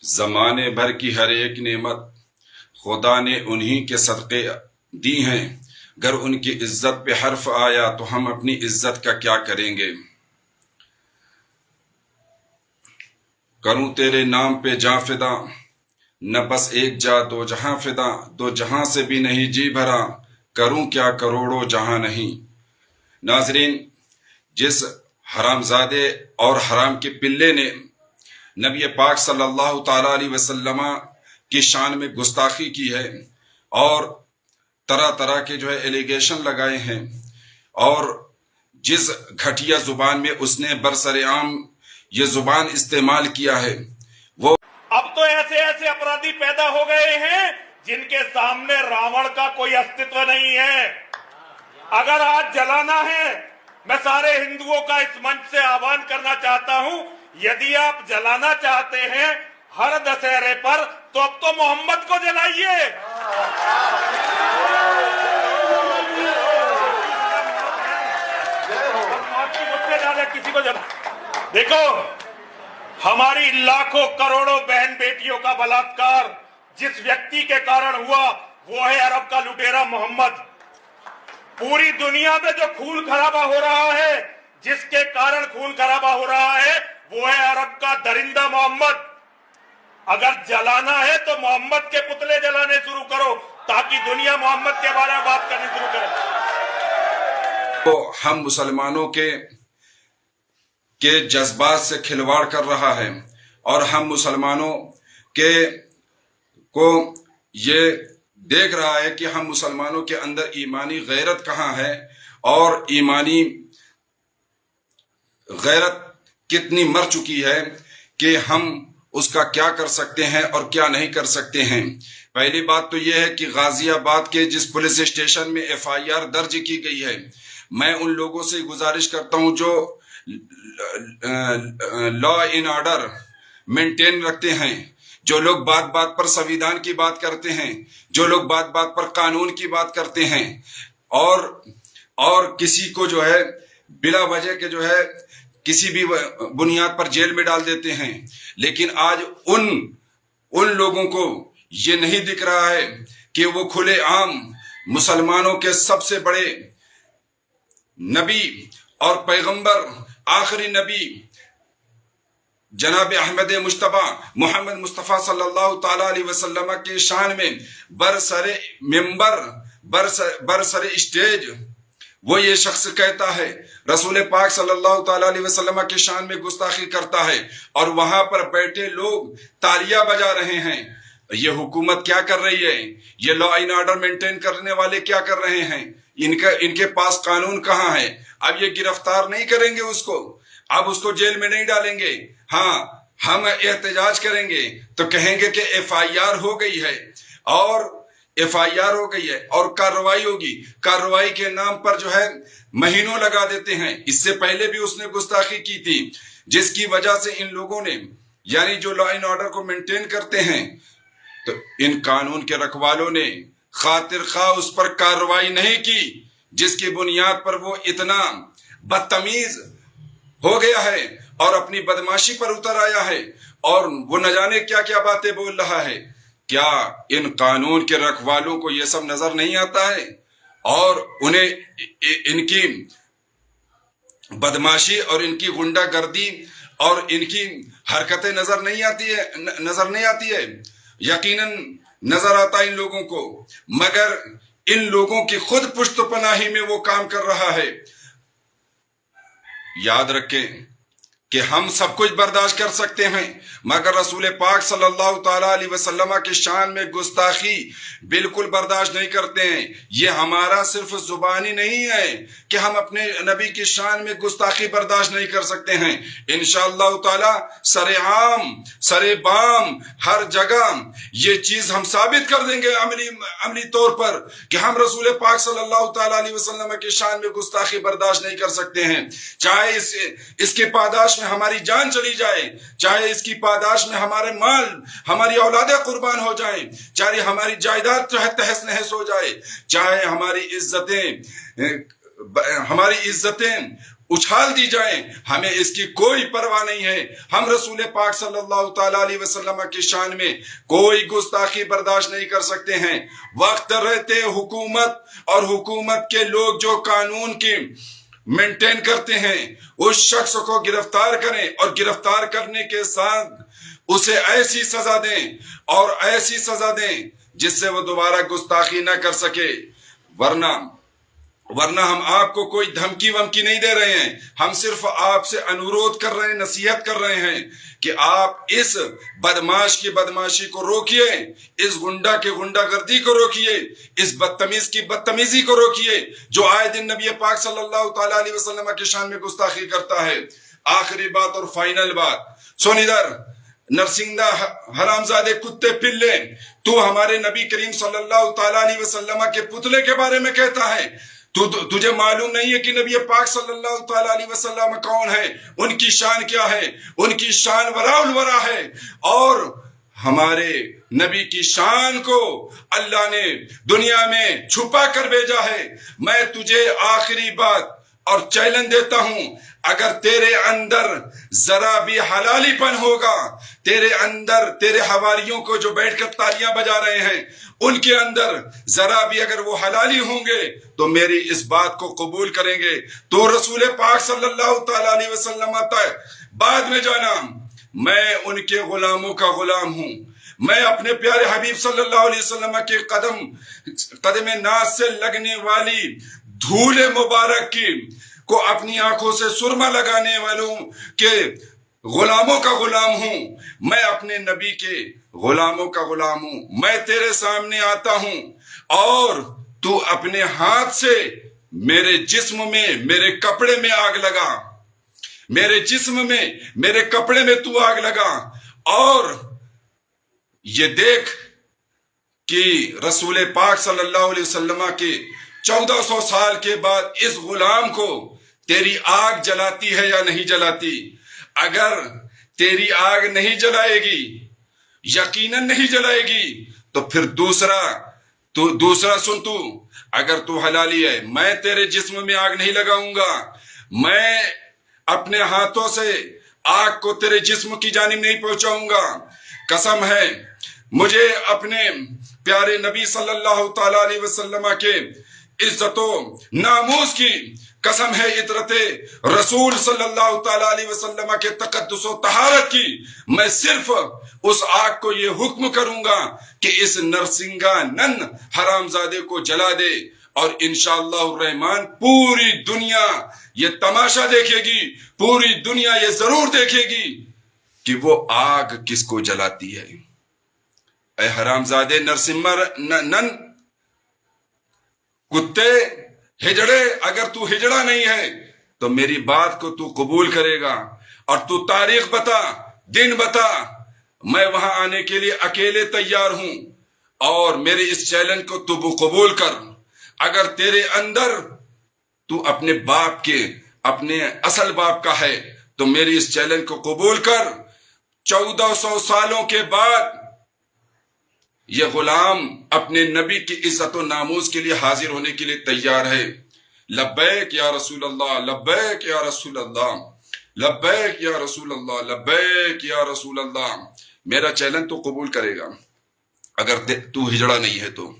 زمانے بھر کی ہر ایک نعمت خدا نے انہی کے صدقے دی ہیں، گر ان کی عزت پہ حرف آیا تو ہم اپنی عزت کا کیا کریں گے؟ کروں تیرے نام پہ جاں فدا، نہ بس ایک جا دو جہاں فدا، دو جہاں سے بھی نہیں جی بھرا، کروں کیا کروڑوں جہاں نہیں۔ ناظرین، جس حرام زادے اور حرام کے پلے نے نبی پاک صلی اللہ تعالیٰ علیہ وسلم کی شان میں گستاخی کی ہے اور طرح طرح کے ایلیگیشن لگائے ہیں، اور جس گھٹیا زبان میں اس نے برسر عام یہ زبان استعمال کیا ہے، وہ اب تو ایسے ایسے اپرادھی پیدا ہو گئے ہیں جن کے سامنے راوڑ کا کوئی استعتو نہیں ہے۔ اگر آج جلانا ہے، میں سارے ہندوؤں کا اس منچ سے آہوان کرنا چاہتا ہوں، یدی آپ جلانا چاہتے ہیں ہر دسہرے پر تو اب تو محمد کو جلائیے۔ کسی کو جلا دیکھو، ہماری لاکھوں کروڑوں بہن بیٹیوں کا بلاತ್ಕಾರ جس ویکتی کے کارن ہوا وہ ہے عرب کا لٹیرا محمد۔ پوری دنیا میں جو خون خرابہ ہو رہا ہے، جس کے کارن خون خرابہ ہو رہا ہے، وہ ہے عرب کا درندہ محمد۔ اگر جلانا ہے تو محمد کے پتلے جلانے شروع کرو تاکہ دنیا محمد کے بارے میں بات کرنی شروع کرے۔ تو ہم مسلمانوں کے جذبات سے کھلواڑ کر رہا ہے، اور ہم مسلمانوں کو یہ دیکھ رہا ہے کہ ہم مسلمانوں کے اندر ایمانی غیرت کہاں ہے اور ایمانی غیرت کتنی مر چکی ہے کہ ہم اس کا کیا کر سکتے ہیں اور کیا نہیں کر سکتے ہیں۔ پہلی بات تو یہ ہے کہ غازی آباد کے جس پولیس اسٹیشن میں FIR درج کی گئی ہے، میں ان لوگوں سے گزارش کرتا ہوں جو لا ان آرڈر مینٹین رکھتے ہیں، جو لوگ بات بات پر سویدھان کی بات کرتے ہیں، جو لوگ بات بات پر قانون کی بات کرتے ہیں، اور کسی کو بلا وجہ کے کسی بھی بنیاد پر جیل میں ڈال دیتے ہیں، لیکن آج ان لوگوں کو یہ نہیں دکھ رہا ہے کہ وہ کھلے عام مسلمانوں کے سب سے بڑے نبی اور پیغمبر، آخری نبی جناب احمد مجتبی محمد مصطفیٰ صلی اللہ تعالیٰ علیہ وسلم کے شان میں برسر ممبر برسر اسٹیج وہ یہ شخص کہتا ہے، رسول پاک صلی اللہ تعالیٰ علیہ وسلم کے شان میں گستاخی کرتا ہے، اور وہاں پر بیٹھے لوگ تالیاں بجا رہے ہیں۔ یہ حکومت کیا کر رہی ہے؟ یہ لا اینڈ آرڈر مینٹین کرنے والے کیا کر رہے ہیں؟ ان کے پاس قانون کہاں ہے؟ اب یہ گرفتار نہیں کریں گے اس کو، اب اس کو جیل میں نہیں ڈالیں گے۔ ہاں، ہم احتجاج کریں گے تو کہیں گے کہ FIR ہو گئی ہے، اور FIR ہو گئی ہے اور کارروائی ہوگی۔ کارروائی کے نام پر مہینوں لگا دیتے ہیں۔ اس سے پہلے بھی اس نے گستاخی کی تھی، جس کی وجہ سے ان لوگوں نے، یعنی جو لا اینڈ آرڈر کو مینٹین کرتے ہیں، تو ان قانون کے رکھوالوں نے خاطر خواہ اس پر کارروائی نہیں کی، جس کی بنیاد پر وہ اتنا بدتمیز ہو گیا ہے اور اپنی بدماشی پر اتر آیا ہے، اور وہ نہ جانے کیا کیا باتیں بول رہا ہے۔ کیا ان قانون کے رکھوالوں کو یہ سب نظر نہیں آتا ہے، اور انہیں ان کی بدماشی اور ان کی غنڈہ گردی اور ان کی حرکتیں نظر نہیں آتی ہے؟ یقیناً نظر آتا ان لوگوں کو، مگر ان لوگوں کی خود پشت پناہی میں وہ کام کر رہا ہے۔ یاد رکھیں کہ ہم سب کچھ برداشت کر سکتے ہیں، مگر رسول پاک صلی اللہ تعالیٰ علیہ وسلم کے شان میں گستاخی بالکل برداشت نہیں کرتے ہیں۔ یہ ہمارا صرف زبانی نہیں ہے کہ ہم اپنے نبی کی شان میں گستاخی برداشت نہیں کر سکتے ہیں۔ انشاءاللہ تعالیٰ سر عام سر بام ہر جگہ یہ چیز ہم ثابت کر دیں گے عملی طور پر کہ ہم رسول پاک صلی اللہ تعالیٰ علیہ وسلم کے شان میں گستاخی برداشت نہیں کر سکتے ہیں، چاہے اس کے پاداش میں ہماری جان چلی جائے، چاہے اس کی پاداش میں ہمارے مال، ہماری اولادیں قربان ہو جائیں، چاہے ہماری جائیداد تہس نہس ہو جائے، چاہے ہماری عزتیں اچھال دی جائیں، ہمیں اس کی کوئی پرواہ نہیں ہے۔ ہم رسول پاک صلی اللہ تعالیٰ علیہ وسلم کی شان میں کوئی گستاخی برداشت نہیں کر سکتے ہیں۔ وقت رہتے حکومت اور حکومت کے لوگ جو قانون کی مینٹین کرتے ہیں اس شخص کو گرفتار کریں، اور گرفتار کرنے کے ساتھ اسے ایسی سزا دیں اور ایسی سزا دیں جس سے وہ دوبارہ گستاخی نہ کر سکے۔ ورنہ ہم آپ کو کوئی دھمکی ومکی نہیں دے رہے ہیں، ہم صرف آپ سے انورودھ کر رہے ہیں، نصیحت کر رہے ہیں کہ آپ اس بدماش کی بدماشی کو روکیے، اس گنڈا کے گنڈا گردی کو روکیے، اس بدتمیز کی بدتمیزی کو روکیے جو آئے دن نبی پاک صلی اللہ تعالیٰ علیہ وسلم کی شان میں گستاخی کرتا ہے۔ آخری بات اور فائنل بات سن ادھر، نرسنگا حرامزادے کتے پلے، تو ہمارے نبی کریم صلی اللہ تعالیٰ علیہ وسلم کے پتلے کے بارے میں کہتا ہے، تجھے معلوم نہیں ہے کہ نبی پاک صلی اللہ تعالیٰ علیہ وسلم کون ہے، ان کی شان کیا ہے؟ ان کی شان وراء الورا ہے، اور ہمارے نبی کی شان کو اللہ نے دنیا میں چھپا کر بھیجا ہے۔ میں تجھے آخری بات اور چیلنج دیتا ہوں، اگر تیرے اندر ذرا بھی حلالی پن ہوگا، تیرے اندر تیرے حواریوں کو جو بیٹھ کر تالیاں بجا رہے ہیں ان کے اندر ذرا بھی اگر وہ حلالی ہوں گے تو میری اس بات کو قبول کریں گے، تو رسول پاک صلی اللہ تعالیٰ علیہ وسلم تک بعد میں جانا، میں ان کے غلاموں کا غلام ہوں۔ میں اپنے پیارے حبیب صلی اللہ علیہ وسلم کے قدم ناز سے لگنے والی دھول مبارک کی کو اپنی آنکھوں سے سرما لگانے والوں کے غلاموں کا غلام ہوں۔ میں اپنے نبی کے غلاموں کا غلام ہوں۔ میں تیرے سامنے آتا ہوں اور تو اپنے ہاتھ سے میرے جسم میں، میرے کپڑے میں آگ لگا، میرے جسم میں، میرے کپڑے میں تو آگ لگا، اور یہ دیکھ کہ رسول پاک صلی اللہ علیہ وسلم کے 1400 سال کے بعد اس غلام کو تیری آگ جلاتی ہے یا نہیں جلاتی۔ اگر تیری آگ نہیں جلائے گی، یقیناً نہیں جلائے گی، تو پھر دوسرا سن، تو اگر تو حلالی ہے، میں تیرے جسم میں آگ نہیں لگاؤں گا، میں اپنے ہاتھوں سے آگ کو تیرے جسم کی جانب نہیں پہنچاؤں گا۔ قسم ہے مجھے اپنے پیارے نبی صلی اللہ تعالیٰ علیہ وسلم کے عزت و ناموس کی قسم ہے، عطرت رسول صلی اللہ تعالیٰ علیہ وسلم کے تقدس و طہارت کی، میں صرف اس آگ کو یہ حکم کروں گا کہ اس نرسنگا نن حرامزادے کو جلا دے، اور انشاءاللہ الرحمن پوری دنیا یہ تماشا دیکھے گی، پوری دنیا یہ ضرور دیکھے گی کہ وہ آگ کس کو جلاتی ہے۔ اے حرامزادے نن کتے ہجڑے، اگر تو ہجڑا نہیں ہے تو میری بات کو تو قبول کرے گا، اور تو تاریخ بتا، دن بتا، میں وہاں آنے کے لیے اکیلے تیار ہوں، اور میرے اس چیلنج کو تو قبول کر۔ اگر تیرے اندر تو اپنے باپ کے، اپنے اصل باپ کا ہے تو میری اس چیلنج کو قبول کر۔ 1400 سالوں کے بعد یہ غلام اپنے نبی کی عزت و ناموس کے لیے حاضر ہونے کے لیے تیار ہے۔ لبیک یا رسول اللہ، لبیک یا رسول اللہ، لبیک یا رسول اللہ، لبیک یا رسول اللہ۔ میرا چیلنج تو قبول کرے گا اگر تو ہجڑا نہیں ہے تو۔